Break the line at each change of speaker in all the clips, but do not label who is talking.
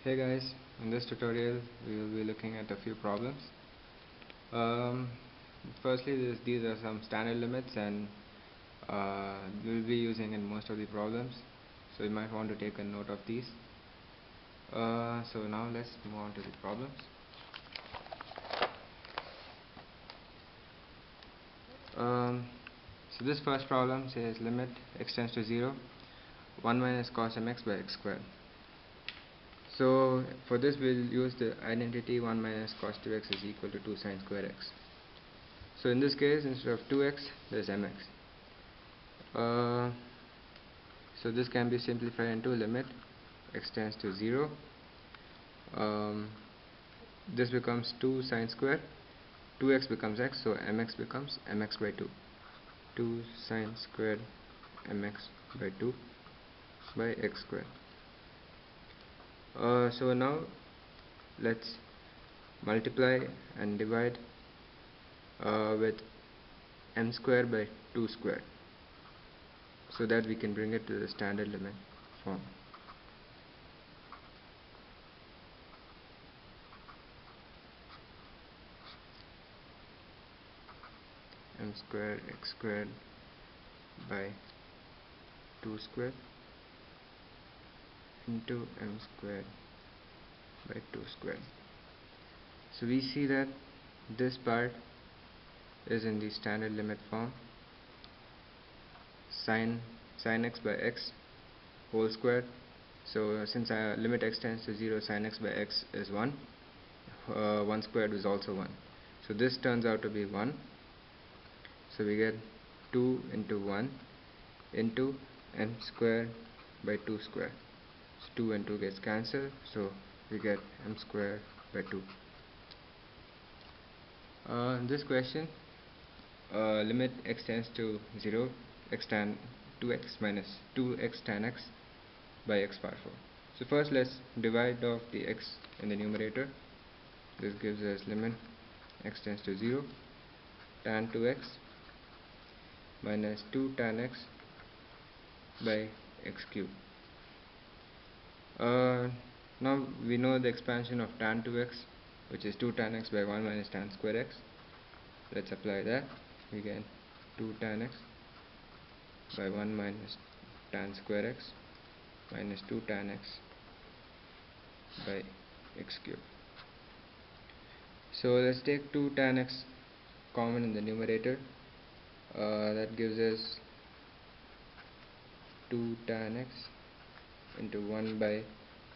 Hey guys, in this tutorial we will be looking at a few problems. Um, Firstly, these are some standard limits and we will be using in most of the problems, so you might want to take a note of these. So now let's move on to the problems. So this first problem says limit x tends to 0, 1 minus cos mx by x squared. So for this we'll use the identity 1 minus cos 2x is equal to 2 sin square x. So in this case, instead of 2x, there's mx. So this can be simplified into limit x tends to 0. This becomes 2 sine square. 2x becomes x, so mx becomes mx by 2. 2 sine squared mx by 2 by x squared. So now let's multiply and divide with m square by 2 square, so that we can bring it to the standard limit form. M squared x squared by 2 squared into m squared by 2 squared. So we see that this part is in the standard limit form. Sin x by x whole squared. So since limit x tends to 0, sin x by x is 1. 1 squared is also 1. So this turns out to be 1. So we get 2 into 1 into m squared by 2 squared. So 2 and 2 gets cancelled, so we get m squared by 2. In this question, limit x tends to 0, x tan 2x minus 2x tan x by x power 4. So first let's divide off the x in the numerator. This gives us limit x tends to 0, tan 2x minus 2 tan x by x cubed. Now we know the expansion of tan 2x, which is 2 tan x by 1 minus tan square x. Let's apply that. We get 2 tan x by 1 minus tan square x minus 2 tan x by x cubed. So let's take 2 tan x common in the numerator. That gives us 2 tan x into 1 by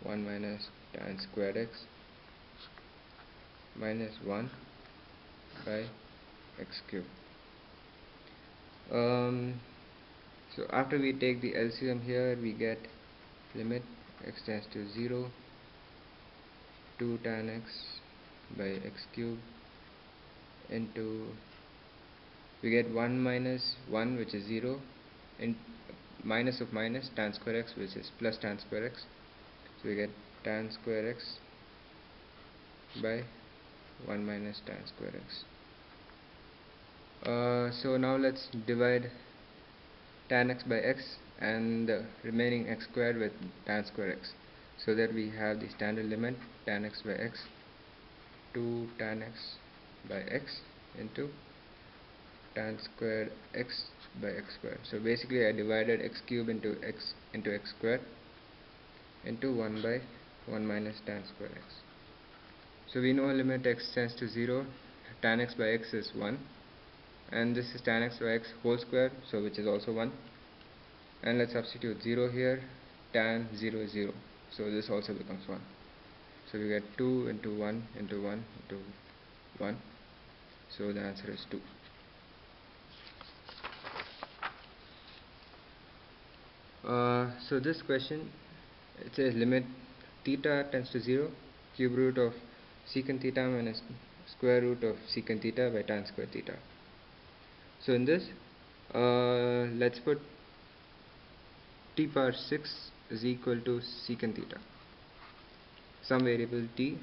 1 minus tan squared x minus 1 by x cubed. So after we take the LCM here, we get limit x tends to 0, 2 tan x by x cubed into, we get 1 minus 1, which is 0, and minus of minus tan square x, which is plus tan square x. So we get tan square x by 1 minus tan square x. So now let's divide tan x by x and the remaining x squared with tan square x, so that we have the standard limit tan x by x, 2 tan x by x into tan squared x by x squared. So basically I divided x cubed into x squared into 1 by 1 minus tan square x. So we know limit x tends to 0, tan x by x is 1, and this is tan x by x whole square, so which is also 1. And let's substitute 0 here. Tan 0 is 0, so this also becomes 1. So we get 2 into 1 into 1 into 1, so the answer is 2. So this question, it says limit theta tends to 0, cube root of secant theta minus square root of secant theta by tan square theta. So in this, let's put t power 6 is equal to secant theta, some variable t,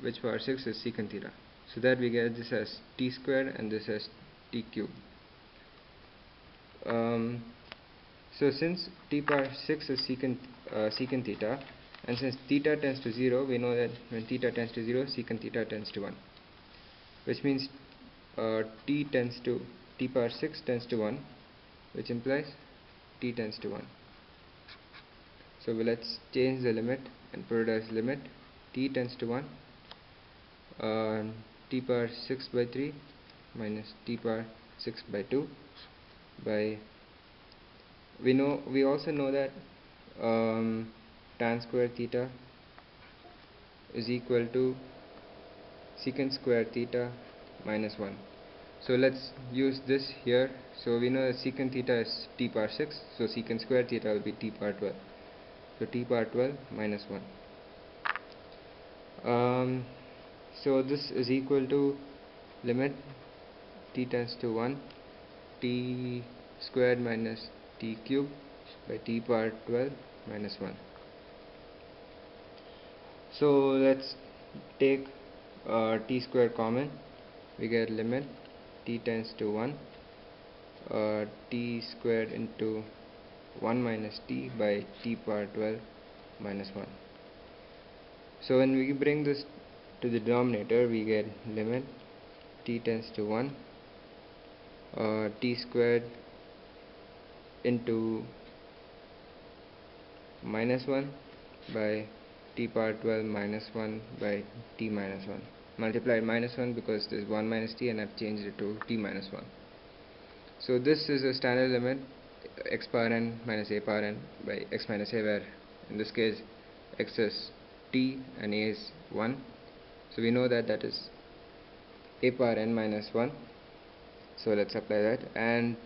which power 6 is secant theta, so that we get this as t squared and this as t cubed. So since t power 6 is secant theta, And since theta tends to 0, we know that when theta tends to 0, secant theta tends to 1, which means t power 6 tends to 1, which implies t tends to 1. So let's change the limit and put it as limit t tends to 1, t power 6 by 3 minus t power 6 by 2 by, we also know that tan square theta is equal to secant square theta minus 1. So let's use this here. So we know that secant theta is t power 6, so secant square theta will be t power 12. So t power 12 minus 1. So this is equal to limit t tends to 1, t squared minus t cubed by t power 12 minus 1. So let's take t squared common. We get limit t tends to 1, t squared into 1 minus t by t power 12 minus 1. So when we bring this to the denominator, we get limit t tends to 1, t squared into minus 1 by t power 12 minus 1 by t minus 1. Multiplied minus 1 because there is 1 minus t and I've changed it to t minus 1. So this is a standard limit x power n minus a power n by x minus a, where in this case x is t and a is 1. So we know that that is a power n minus 1. So let's apply that, and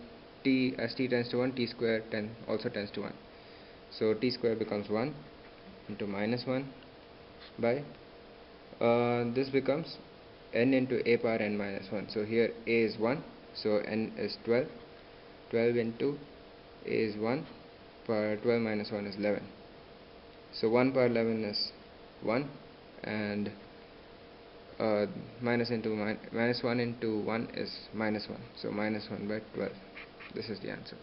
t, as t tends to 1, t square also tends to 1. So t square becomes 1 into minus 1 by, this becomes n into a power n minus 1. So here a is 1, so n is 12. 12 into a is 1, power 12 minus 1 is 11. So 1 power 11 is 1, and minus 1 into 1 is minus 1. So minus 1 by 12. This is the answer.